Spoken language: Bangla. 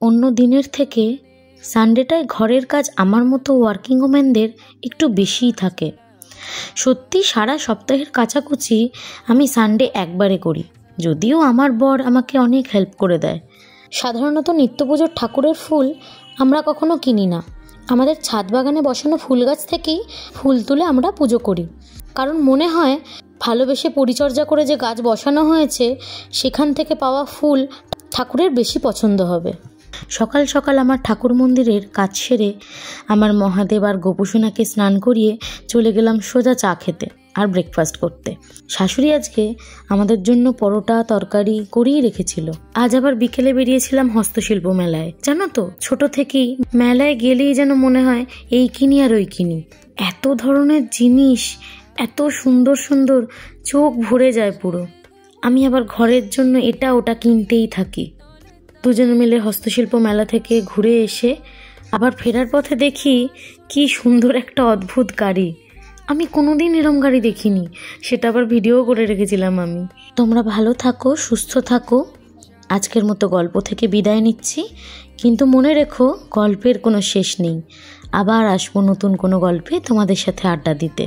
অন্য দিনের থেকে সানডেটায় ঘরের কাজ আমার মতো ওয়ার্কিং ওমেনদের একটু বেশিই থাকে। সত্যি সারা সপ্তাহের কাচাকুচি আমি সানডে একবারে করি, যদিও আমার বর আমাকে অনেক হেল্প করে দেয়। সাধারণত নিত্য পুজোর ঠাকুরের ফুল আমরা কখনো কিনি না, আমাদের ছাদ বাগানে বসানো ফুল গাছ থেকেই ফুল তুলে আমরা পুজো করি। কারণ মনে হয় ভালোবেসে পরিচর্যা করে যে গাছ বসানো হয়েছে সেখান থেকে পাওয়া ফুল ঠাকুরের বেশি পছন্দ হবে। সকাল সকাল আমার ঠাকুর মন্দিরের কাজ সেরে আমার মহাদেব আর গোপুসোনাকে স্নান করিয়ে চলে গেলাম সোজা চা খেতে আর ব্রেকফাস্ট করতে। শাশুড়ি আজকে আমাদের জন্য পরোটা তরকারি করেই রেখেছিল। আজ আবার বিকেলে বেরিয়েছিলাম হস্তশিল্প মেলায়। জানো তো, ছোট থেকেই মেলায় গেলেই যেন মনে হয় এই কিনি আর ওই কিনি। এত ধরনের জিনিস, এত সুন্দর সুন্দর, চোখ ভরে যায় পুরো। আমি আবার ঘরের জন্য এটা ওটা কিনতেই থাকি। দুজনে মিলে হস্তশিল্প মেলা থেকে ঘুরে এসে আবার ফেরার পথে দেখি কি সুন্দর একটা অদ্ভুত গাড়ি। আমি কোনোদিন এরম গাড়ি দেখিনি, সেটা আবার ভিডিও করে রেখেছিলাম আমি। তোমরা ভালো থাকো, সুস্থ থাকো। আজকের মতো গল্প থেকে বিদায় নিচ্ছি, কিন্তু মনে রেখো গল্পের কোনো শেষ নেই। আবার আসবো নতুন কোনো গল্পে তোমাদের সাথে আড্ডা দিতে।